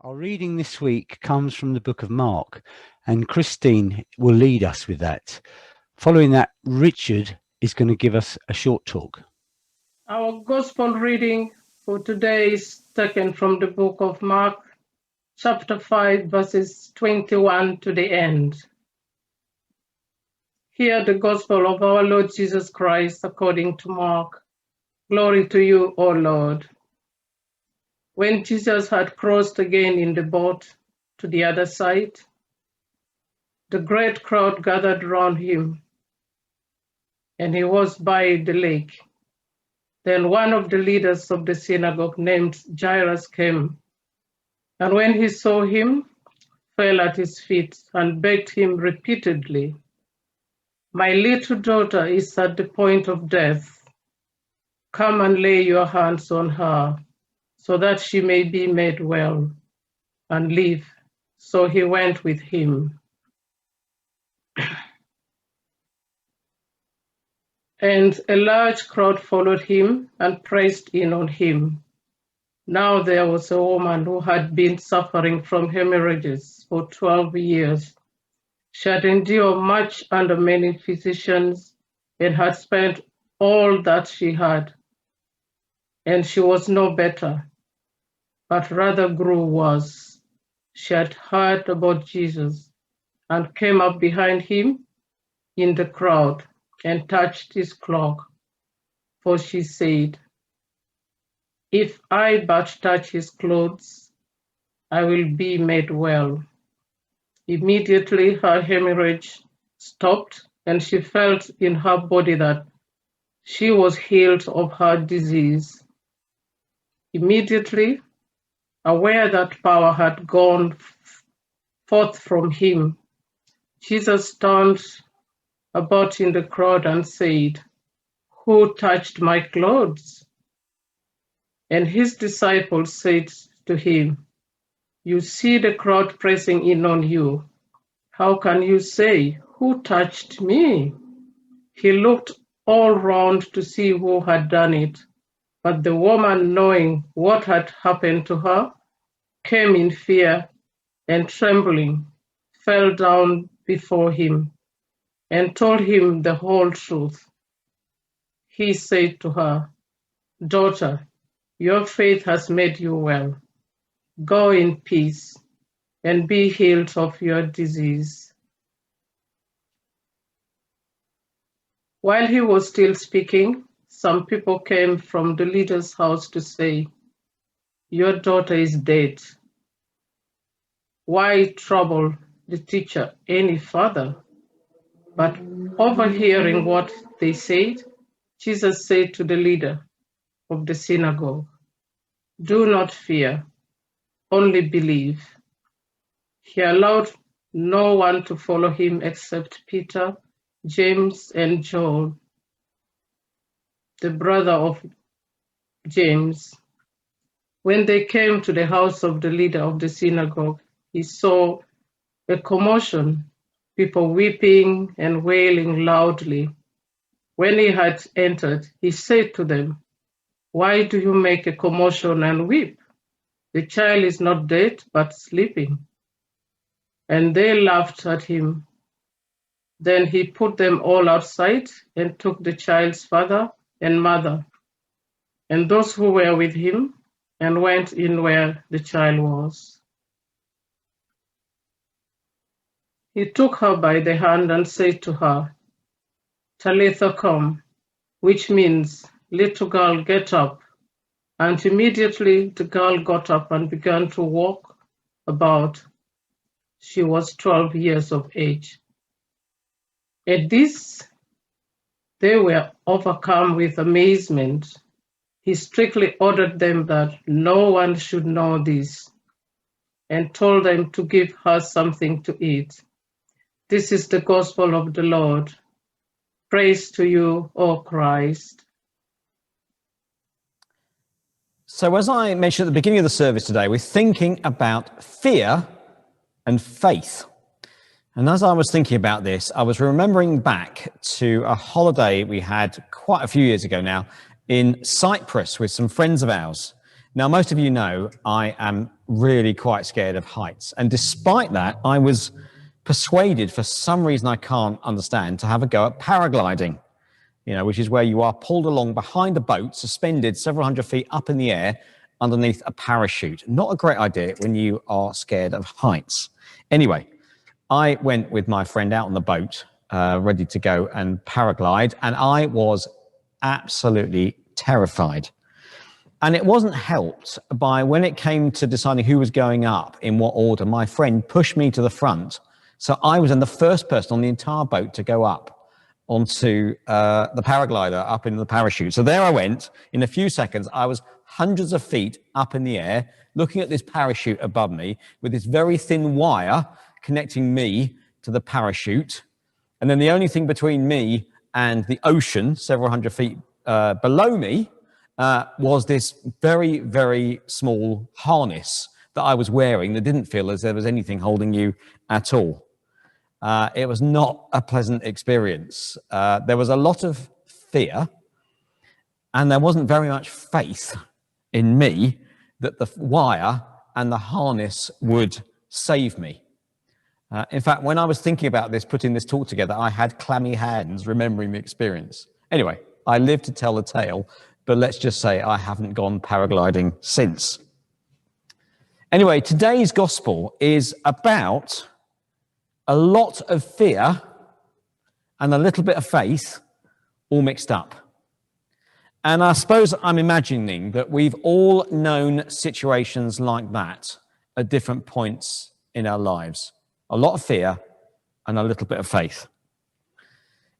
Our reading this week comes from the book of Mark, and Christine will lead us with that. Following that, Richard is going to give us a short talk. Our gospel reading for today is taken from the book of Mark, chapter 5, verses 21 to the end. Hear the gospel of our Lord Jesus Christ according to Mark. Glory to you, O Lord. When Jesus had crossed again in the boat to the other side, the great crowd gathered round him, and he was by the lake. Then one of the leaders of the synagogue named Jairus came, and when he saw him, fell at his feet and begged him repeatedly, "My little daughter is at the point of death. Come and lay your hands on her, so that she may be made well and live." So he went with him. And a large crowd followed him and pressed in on him. Now there was a woman who had been suffering from hemorrhages for 12 years. She had endured much under many physicians and had spent all that she had, and she was no better, but rather grew worse. She had heard about Jesus and came up behind him in the crowd and touched his cloak, for she said, "If I but touch his clothes, I will be made well." Immediately her hemorrhage stopped, and she felt in her body that she was healed of her disease. Immediately, aware that power had gone forth from him, Jesus turned about in the crowd and said, "Who touched my clothes?" And his disciples said to him, "You see the crowd pressing in on you. How can you say, 'Who touched me?'" He looked all round to see who had done it, but the woman, knowing what had happened to her, came in fear and trembling, fell down before him, and told him the whole truth. He said to her, "Daughter, your faith has made you well. Go in peace and be healed of your disease." While he was still speaking, some people came from the leader's house to say, "Your daughter is dead. Why trouble the teacher any further?" But overhearing what they said, Jesus said to the leader of the synagogue, "Do not fear, only believe." He allowed no one to follow him except Peter, James, and John, the brother of James. When they came to the house of the leader of the synagogue, he saw a commotion, people weeping and wailing loudly. When he had entered, he said to them, "Why do you make a commotion and weep? The child is not dead, but sleeping." And they laughed at him. Then he put them all outside and took the child's father and mother and those who were with him and went in where the child was. He took her by the hand and said to her, "Talitha cum," which means, "Little girl, get up." And immediately the girl got up and began to walk about. She was 12 years of age. At this, they were overcome with amazement. He strictly ordered them that no one should know this, and told them to give her something to eat. This is the gospel of the Lord. Praise to you, O Christ. So as I mentioned at the beginning of the service today, we're thinking about fear and faith. And as I was thinking about this, I was remembering back to a holiday we had quite a few years ago now in Cyprus with some friends of ours. Now, most of you know I am really quite scared of heights. And despite that, I was persuaded, for some reason I can't understand, to have a go at paragliding, which is where you are pulled along behind a boat, suspended several hundred feet up in the air underneath a parachute. Not a great idea when you are scared of heights. Anyway, I went with my friend out on the boat, ready to go and paraglide, and I was absolutely terrified. And it wasn't helped by, when it came to deciding who was going up in what order, my friend pushed me to the front. So I was the first person on the entire boat to go up onto the paraglider, up in the parachute. So there I went. In a few seconds, I was hundreds of feet up in the air, looking at this parachute above me with this very thin wire connecting me to the parachute. And then the only thing between me and the ocean, several hundred feet below me, was this very, very small harness that I was wearing that didn't feel as there was anything holding you at all. It was not a pleasant experience. There was a lot of fear, and there wasn't very much faith in me that the wire and the harness would save me. In fact, when I was thinking about this, putting this talk together, I had clammy hands remembering the experience. Anyway, I lived to tell the tale, but let's just say I haven't gone paragliding since. Anyway, today's gospel is about a lot of fear and a little bit of faith all mixed up. And I suppose I'm imagining that we've all known situations like that at different points in our lives. A lot of fear and a little bit of faith.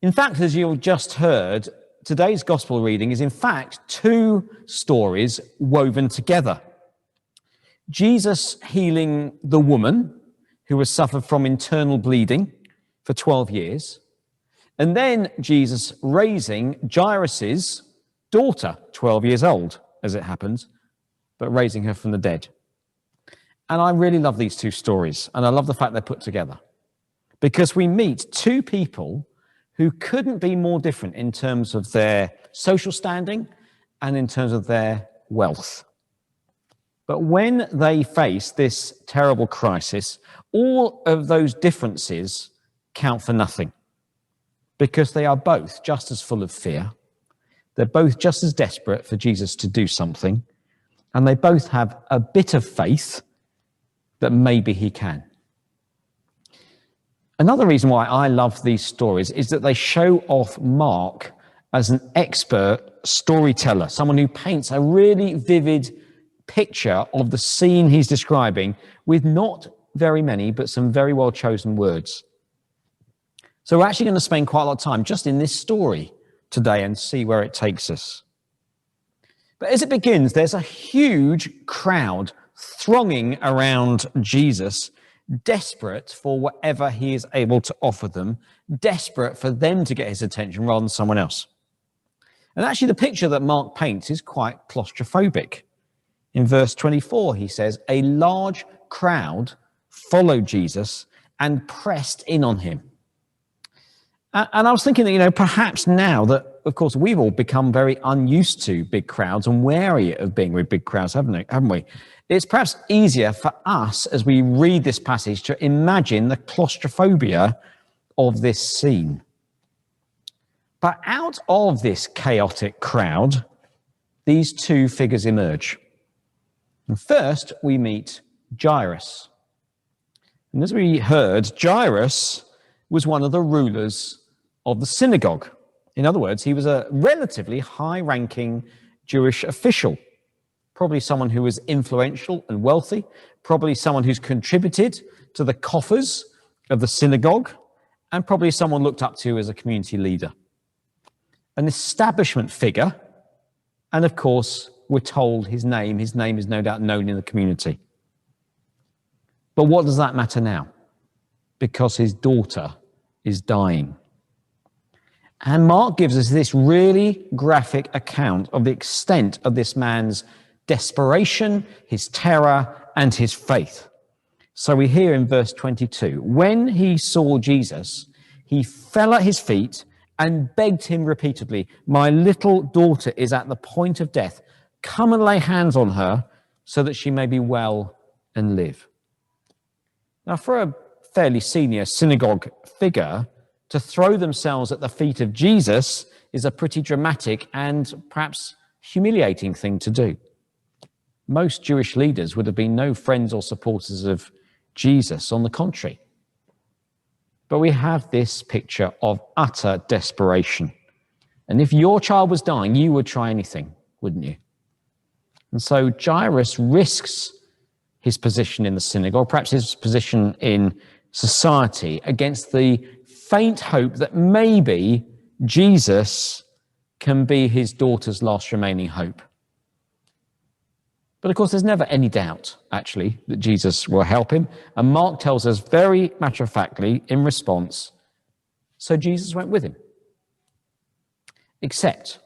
In fact, as you just heard, today's gospel reading is in fact two stories woven together. Jesus healing the woman who has suffered from internal bleeding for 12 years, and then Jesus raising Jairus's daughter, 12 years old, as it happens, but raising her from the dead. And I really love these two stories, and I love the fact they're put together, because we meet two people who couldn't be more different in terms of their social standing and in terms of their wealth. But when they face this terrible crisis, all of those differences count for nothing, because they are both just as full of fear. They're both just as desperate for Jesus to do something, and they both have a bit of faith that maybe he can. Another reason why I love these stories is that they show off Mark as an expert storyteller, someone who paints a really vivid picture of the scene he's describing with not very many, but some very well chosen words. So we're actually going to spend quite a lot of time just in this story today and see where it takes us. But as it begins, there's a huge crowd thronging around Jesus, desperate for whatever he is able to offer them, desperate for them to get his attention rather than someone else. And actually the picture that Mark paints is quite claustrophobic. In verse 24, he says, a large crowd followed Jesus and pressed in on him. And I was thinking that, perhaps now that, of course, we've all become very unused to big crowds and wary of being with big crowds, haven't we? It's perhaps easier for us as we read this passage to imagine the claustrophobia of this scene. But out of this chaotic crowd, these two figures emerge. And first, we meet Jairus. And as we heard, Jairus was one of the rulers of the synagogue. In other words, he was a relatively high-ranking Jewish official, probably someone who was influential and wealthy, probably someone who's contributed to the coffers of the synagogue, and probably someone looked up to as a community leader. An establishment figure, and of course, we're told his name is no doubt known in the community. But what does that matter now? Because his daughter is dying. And Mark gives us this really graphic account of the extent of this man's desperation, his terror, and his faith. So we hear in verse 22, when he saw Jesus, he fell at his feet and begged him repeatedly, my little daughter is at the point of death. Come and lay hands on her so that she may be well and live. Now, for a fairly senior synagogue figure, to throw themselves at the feet of Jesus is a pretty dramatic and perhaps humiliating thing to do. Most Jewish leaders would have been no friends or supporters of Jesus, on the contrary. But we have this picture of utter desperation. And if your child was dying, you would try anything, wouldn't you? And so Jairus risks his position in the synagogue, perhaps his position in society, against the faint hope that maybe Jesus can be his daughter's last remaining hope. But of course, there's never any doubt, actually, that Jesus will help him. And Mark tells us very matter-of-factly in response, so Jesus went with him. Except,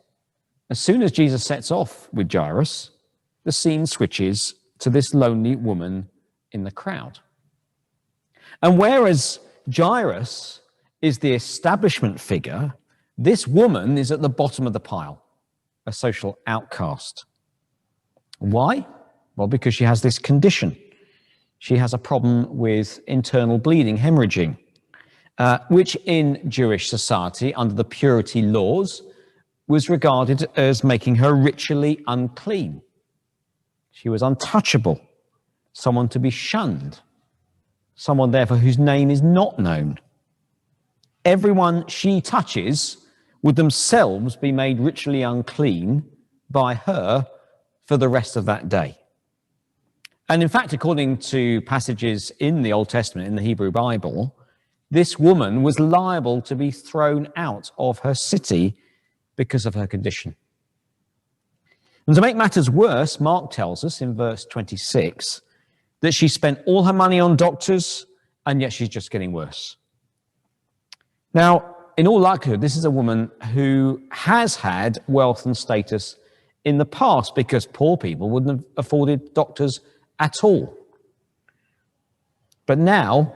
as soon as Jesus sets off with Jairus, the scene switches to this lonely woman in the crowd. And whereas Jairus is the establishment figure, this woman is at the bottom of the pile, a social outcast. Why? Well, because she has this condition. She has a problem with internal bleeding, hemorrhaging, which in Jewish society, under the purity laws, was regarded as making her ritually unclean. She was untouchable, someone to be shunned, someone, therefore, whose name is not known. Everyone she touches would themselves be made ritually unclean by her for the rest of that day. And in fact, according to passages in the Old Testament, in the Hebrew Bible, this woman was liable to be thrown out of her city because of her condition. And to make matters worse, Mark tells us in verse 26 that she spent all her money on doctors, and yet she's just getting worse. Now, in all likelihood, this is a woman who has had wealth and status in the past, because poor people wouldn't have afforded doctors at all. But now,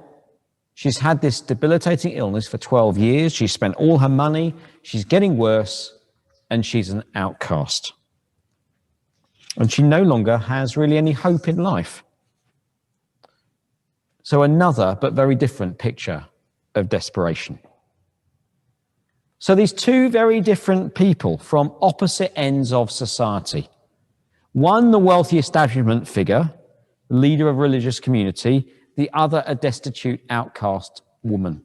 she's had this debilitating illness for 12 years. She's spent all her money. She's getting worse, and she's an outcast. And she no longer has really any hope in life. So another, but very different picture of desperation. So these two very different people from opposite ends of society. One, the wealthy establishment figure, leader of a religious community. The other, a destitute outcast woman.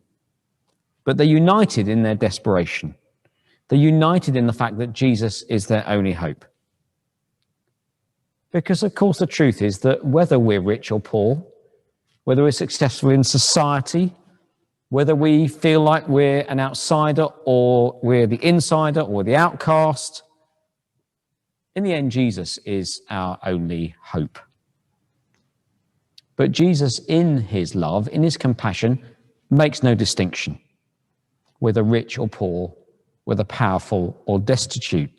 But they're united in their desperation. They're united in the fact that Jesus is their only hope. Because, of course, the truth is that whether we're rich or poor, whether we're successful in society, whether we feel like we're an outsider or we're the insider or the outcast, in the end, Jesus is our only hope. But Jesus, in his love, in his compassion, makes no distinction, whether rich or poor, whether powerful or destitute.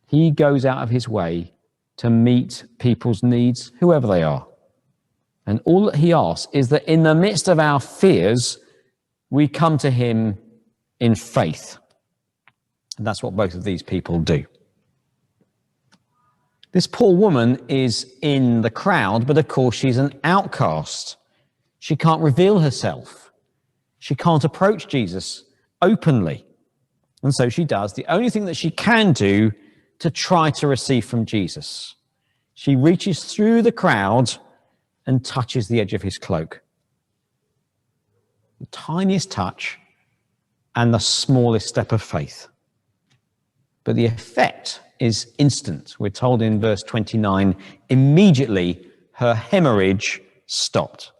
He goes out of his way to meet people's needs, whoever they are. And all that he asks is that in the midst of our fears, we come to him in faith. And that's what both of these people do. This poor woman is in the crowd, but of course she's an outcast. She can't reveal herself. She can't approach Jesus openly. And so she does the only thing that she can do to try to receive from Jesus. She reaches through the crowd and touches the edge of his cloak. The tiniest touch and the smallest step of faith. But the effect is instant. We're told in verse 29, immediately her hemorrhage stopped.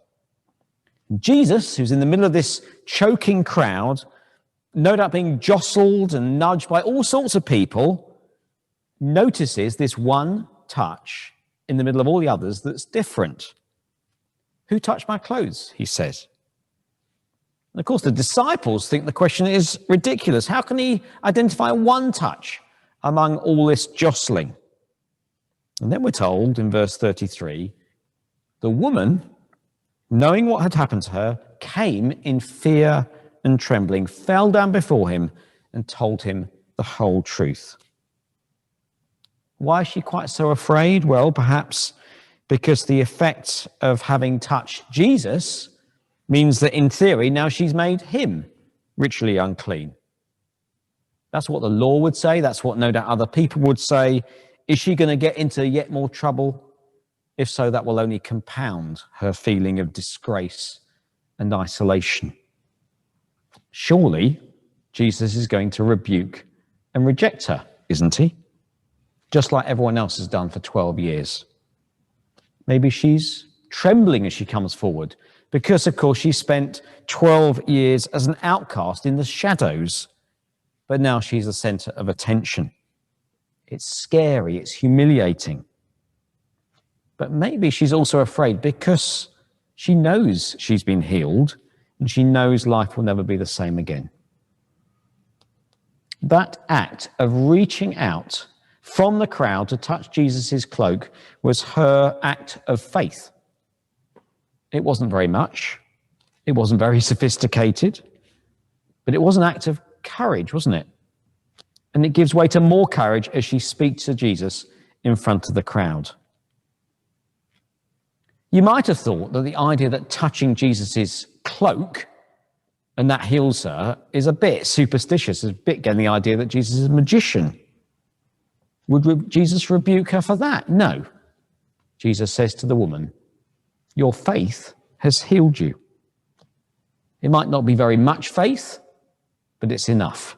Jesus, who's in the middle of this choking crowd, no doubt being jostled and nudged by all sorts of people, notices this one touch in the middle of all the others that's different. Who touched my clothes? He says. And of course, the disciples think the question is ridiculous. How can he identify one touch among all this jostling? And then we're told in verse 33, the woman, knowing what had happened to her, came in fear and trembling, fell down before him and told him the whole truth. Why is she quite so afraid? Well, perhaps because the effect of having touched Jesus means that in theory now she's made him ritually unclean. That's what the law would say. That's what no doubt other people would say. Is she going to get into yet more trouble? If so, that will only compound her feeling of disgrace and isolation. Surely Jesus is going to rebuke and reject her, isn't he? Just like everyone else has done for 12 years. Maybe she's trembling as she comes forward because, of course, she spent 12 years as an outcast in the shadows, but now she's the center of attention. It's scary, it's humiliating. But maybe she's also afraid because she knows she's been healed and she knows life will never be the same again. That act of reaching out from the crowd to touch Jesus' cloak was her act of faith. It wasn't very much. It wasn't very sophisticated. But it was an act of courage, wasn't it? And it gives way to more courage as she speaks to Jesus in front of the crowd. You might have thought that the idea that touching Jesus' cloak and that heals her is a bit superstitious, a bit getting the idea that Jesus is a magician. Would Jesus rebuke her for that? No. Jesus says to the woman, your faith has healed you. It might not be very much faith, but it's enough.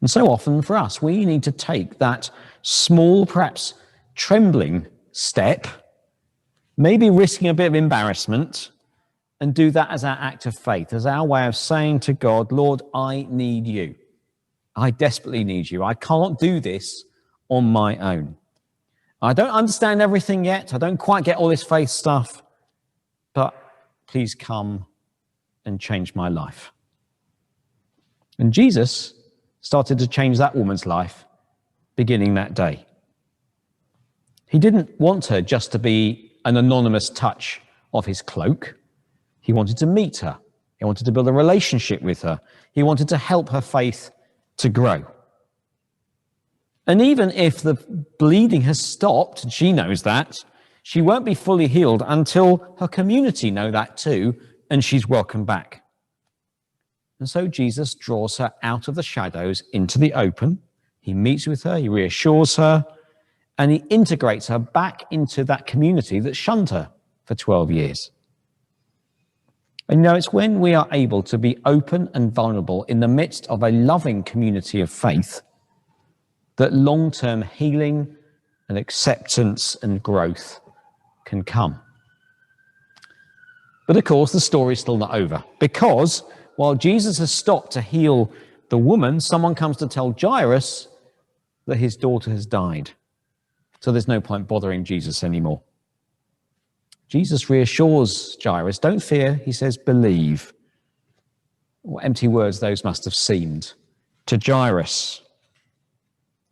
And so often for us, we need to take that small, perhaps trembling step, maybe risking a bit of embarrassment, and do that as our act of faith, as our way of saying to God, Lord, I need you. I desperately need you. I can't do this on my own. I don't understand everything yet. I don't quite get all this faith stuff, but please come and change my life. And Jesus started to change that woman's life beginning that day. He didn't want her just to be an anonymous touch of his cloak. He wanted to meet her. He wanted to build a relationship with her. He wanted to help her faith to grow. And even if the bleeding has stopped, and she knows that, she won't be fully healed until her community know that too, and she's welcomed back. And so Jesus draws her out of the shadows into the open. He meets with her, he reassures her, and he integrates her back into that community that shunned her for 12 years. And it's when we are able to be open and vulnerable in the midst of a loving community of faith that long-term healing and acceptance and growth can come. But of course, the story's still not over, because while Jesus has stopped to heal the woman, someone comes to tell Jairus that his daughter has died. So there's no point bothering Jesus anymore. Jesus reassures Jairus, don't fear, he says, believe. What empty words those must have seemed to Jairus.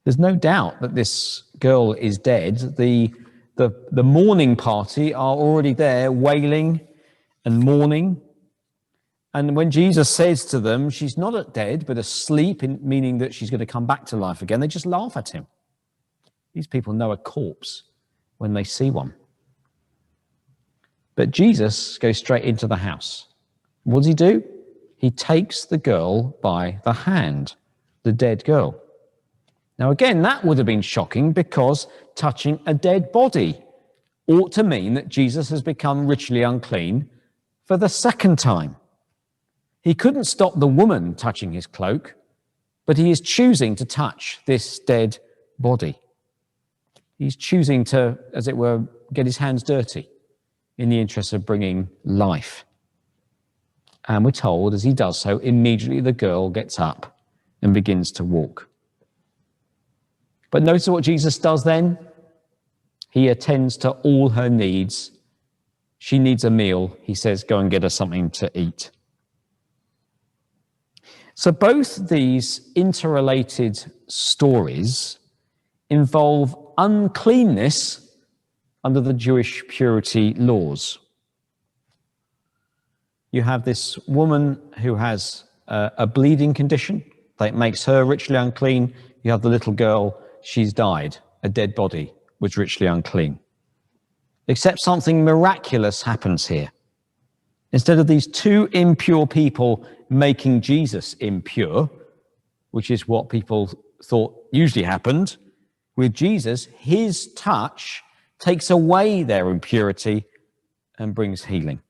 There's no doubt that this girl is dead. The mourning party are already there, wailing and mourning. And when Jesus says to them, she's not dead, but asleep, meaning that she's going to come back to life again, they just laugh at him. These people know a corpse when they see one. But Jesus goes straight into the house. What does he do? He takes the girl by the hand, the dead girl. Now again, that would have been shocking because touching a dead body ought to mean that Jesus has become ritually unclean for the second time. He couldn't stop the woman touching his cloak, but he is choosing to touch this dead body. He's choosing to, as it were, get his hands dirty in the interest of bringing life. And we're told, as he does so, immediately the girl gets up and begins to walk. But notice what Jesus does then. He attends to all her needs. She needs a meal. He says, go and get her something to eat. So both these interrelated stories involve uncleanness under the Jewish purity laws. You have this woman who has a bleeding condition that makes her ritually unclean. You have the little girl. she's died, a dead body, was ritually unclean. Except something miraculous happens here. Instead of these two impure people making Jesus impure, which is what people thought usually happened, with Jesus, his touch takes away their impurity and brings healing.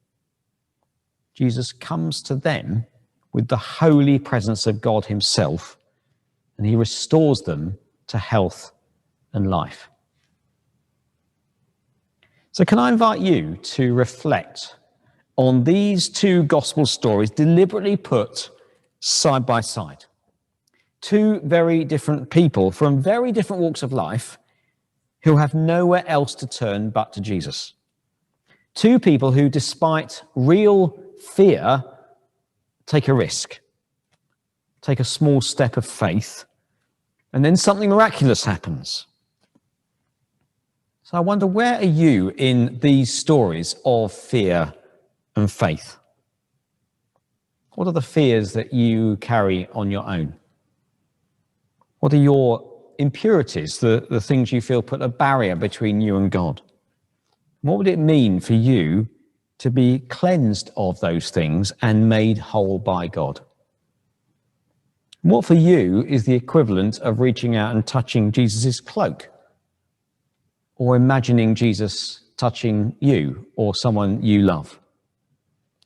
Jesus comes to them with the holy presence of God himself, and he restores them to health and life. So can I invite you to reflect on these two gospel stories deliberately put side by side? Two very different people from very different walks of life who have nowhere else to turn but to Jesus. Two people who, despite real fear, take a risk, take a small step of faith, and then something miraculous happens. So I wonder, where are you in these stories of fear and faith? What are the fears that you carry on your own? What are your impurities, the things you feel put a barrier between you and God? What would it mean for you to be cleansed of those things and made whole by God? What for you is the equivalent of reaching out and touching Jesus' cloak, or imagining Jesus touching you or someone you love?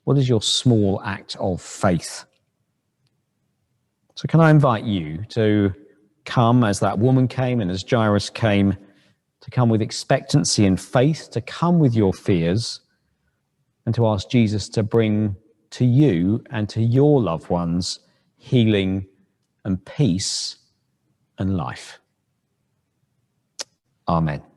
What is your small act of faith? So can I invite you to come as that woman came and as Jairus came, to come with expectancy and faith, to come with your fears, and to ask Jesus to bring to you and to your loved ones healing and peace and life. Amen.